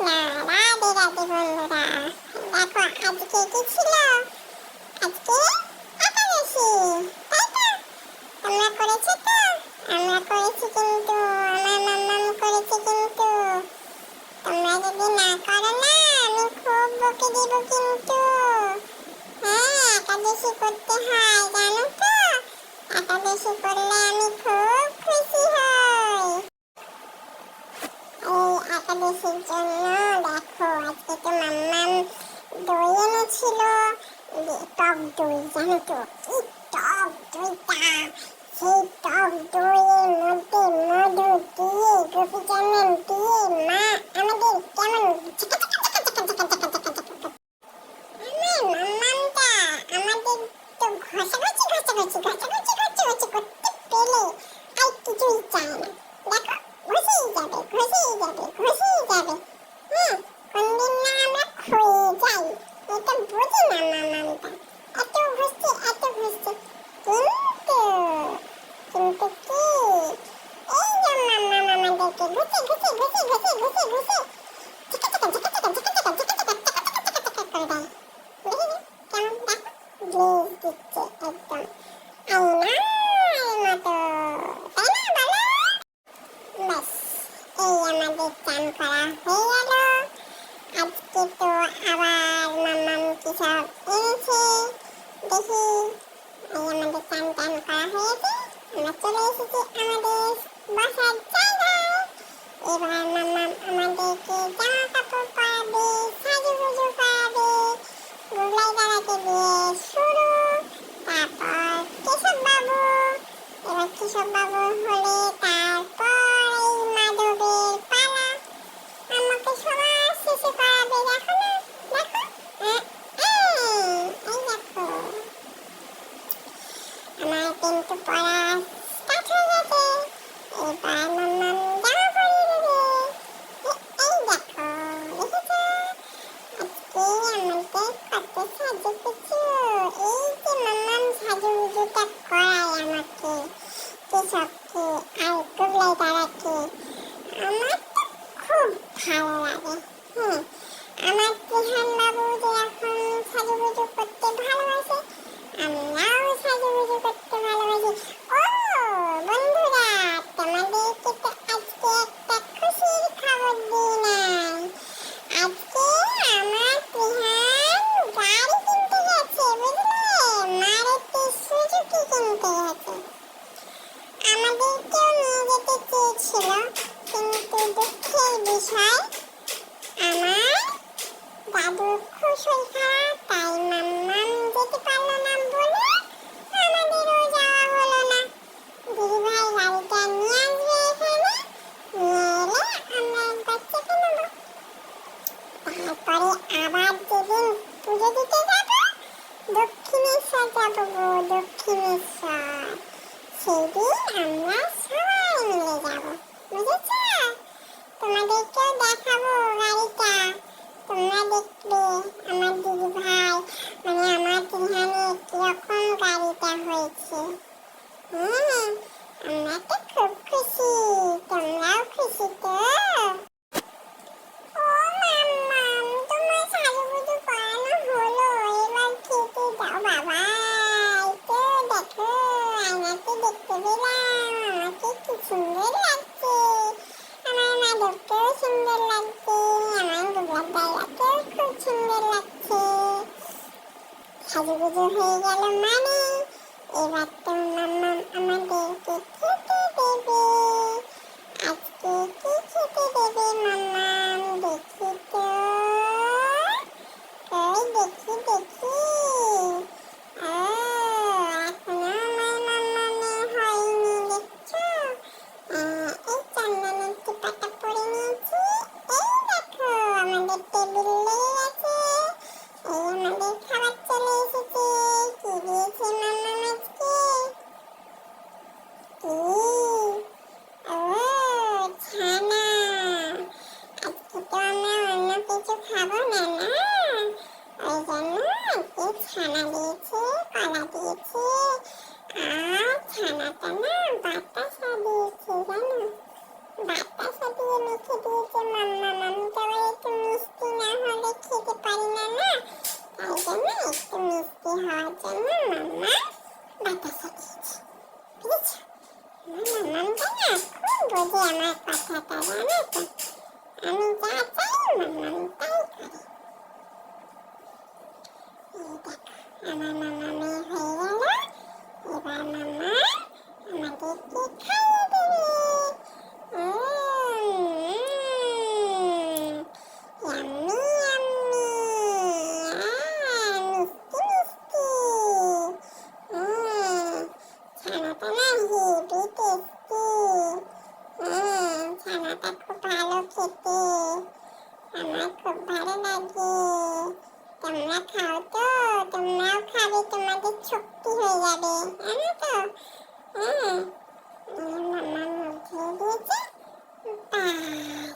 কৃষ্ণ, রাধে রাধে বন্ধুরা। দেখো আজকে কি ছিল? আজকে একাদশী, তাই তো? তোমরা করেছো তো? আমরা করেছি কিন্তু, আমার মাম্মাম করেছে কিন্তু। তোমরা যদি না করো না, আমি খুব বকে দিব কিন্তু। হ্যাঁ, একাদশী করতে হয় জানো তো? একাদশী করলে আমি খুব খুশি হই। এই একাদশীর জন্য দেখো আজকে তো মাম্মাম দই এনেছিল, টক দই, জানো তো কি টক দইটা? সেই টক দইয়ের মধ্যে মধু দিয়ে, গোপীচন্দন দিয়ে মা আমাদের কেমন আমার মাম্মামটা আমাদের তো ঘষাঘষি করতে পেলে আর কিছুই চায় না। দেখো ঘষেই যাবে। হ্যাঁ, কোনদিন না আমরা ক্ষয়ে যাই, এটা বোঝে না মামামটা। এত ঘষছে কিন্তু কি এই যে মামাম আমাদেরকে ঘষে করে দেয়। কেমন দেখো গ্লেজ দিচ্ছে একদম আয়নার মতো, তাই না বলো? ব্যাস, এই আমাদের চান করা হয়ে গেল। আজকে তো আবার মাম্মাম কি সব এনেছে দেখি। এই আমাদের চান করা হয়েছে, আমরা চলে এসেছি আমাদের বসার জায়গায়। এবার মাম্মাম আমাদেরকে জামা কাপড় পরাবে, সাজুগুজু করাবে। গুগলাই দাদাকে দিয়ে শুরু, তারপর কেশব বাবু। এবার কেশব বাবু হলে তারপর এই মাধবের পালা। আমাকে সবার শেষে করাবে, দেখো না, দেখো। এই দেখো আমার কিন্তু পড়া স্টার্ট হয়ে গেছে। এবার মাম্মাম জামা পরিয়ে দেবে। এই দেখো, দেখেছো আজকে আমাদের কত সাজুগুজু। এই যে মাম্মাম সাজুগুজুটা করায় আমাকে, কেশবকে আর গুগলাই দাদাকে। আমার তো খুব ভালো লাগে। হ্যাঁ, আমার ত্রিহান বাবু যেরকম সাজুগুজু করতে ভালোবাসে, আমরাও সাজুগুজু করতে ভালোবাসি। ও বন্ধুরা, তোমাদেরকে তো আজকে একটা খুশির খবর দিই নাই। আজকে আমার ত্রিহান গাড়ি কিনতে গেছে, বুঝলে? মারুতি সুজুকি কিনতে গেছে। আমাদেরকেও নিয়ে যেতে চেয়েছিল, কিন্তু দুঃখের বিষয় আমার দাদুর খুব শরীর খারাপ, তাই মাম্মাম যেতে পারলো না বলে আমাদেরও যাওয়া হলো না। দিদিভাই গাড়িটা নিয়ে আসবে এখানে, নিয়ে এলে আমরা একবার চেপে নেবো। তারপরে আবার যেদিন পুজো দিতে যাবো, দক্ষিণেশ্বর যাবো গো, দক্ষিণেশ্বর। সেদিন আমরা সবাই মিলে যাবো, বুঝেছ? তোমাদেরকেও দেখাবো গাড়িটা, তোমরা দেখবে আমার দিদি ভাই, মানে আমার ত্রিহানের কিরকম গাড়িটা হয়েছে। হ্যাঁ, আমরা তো খুব খুশি, তোমরাও খুশি তো? ও মাম্মাম, তোমার সাজুগুজু করানো হলো, এবার খেতে যাও বাবা। এই তো দেখো আয়নাতে দেখতে পেলাম আমাকে কি সুন্দর লাগছে। আমার মাধবকেও সুন্দর লাগছে, আমার গুগলার দাদাকেও খুব সুন্দর লাগছে। সাজুগুজু হয়ে গেল মানে এবার তো মাম্মাম আমাদেরকে খেতে দেবে। আজকে কি খেতে দেবে মাম্মাম, দেখি তো, কই দেখি। ও, এখনো আমার মাম্মামের হয়নি, দেখছো? এই চন্দনের টিপাটা পরে নিয়েছি। এই দেখো আমাদের টেবিল লেগে গেছে। এই আমাদের খাবার চলে এসেছে। কি দিয়েছে মাম্মাম আজকে? কি? ও, ছানা। আজকে তো আমরা অন্য কিছু খাবো না, ওই জন্য আজকে ছানা দিয়েছে, কলা দিয়েছে, আর ছানাটা না বাতাসা দিয়েছে, জানো? বাতাসা দিয়ে মেখে দিয়েছে মাম্মাম। আমি তো আবার একটু জানো তো? আমি যা চাই মাম্মাম তাই করে। এই দেখো আমার মাম্মামের হয়ে গেল। এবার মাম্মা আমাদেরকে খাইয়ে দেবে। Yummy yummy. মিষ্টি মিষ্টি। ছানাটা না হেবি টেস্টি। ছানাটা খুব ভালো খেতে, আমার খুব ভালো লাগে। তোমরা খাও তো, তোমরাও খাবে, তোমাদের শক্তি হয়ে যাবে, জানো তো? মাম্মা মুখ ধুয়ে দিয়েছে। বাই।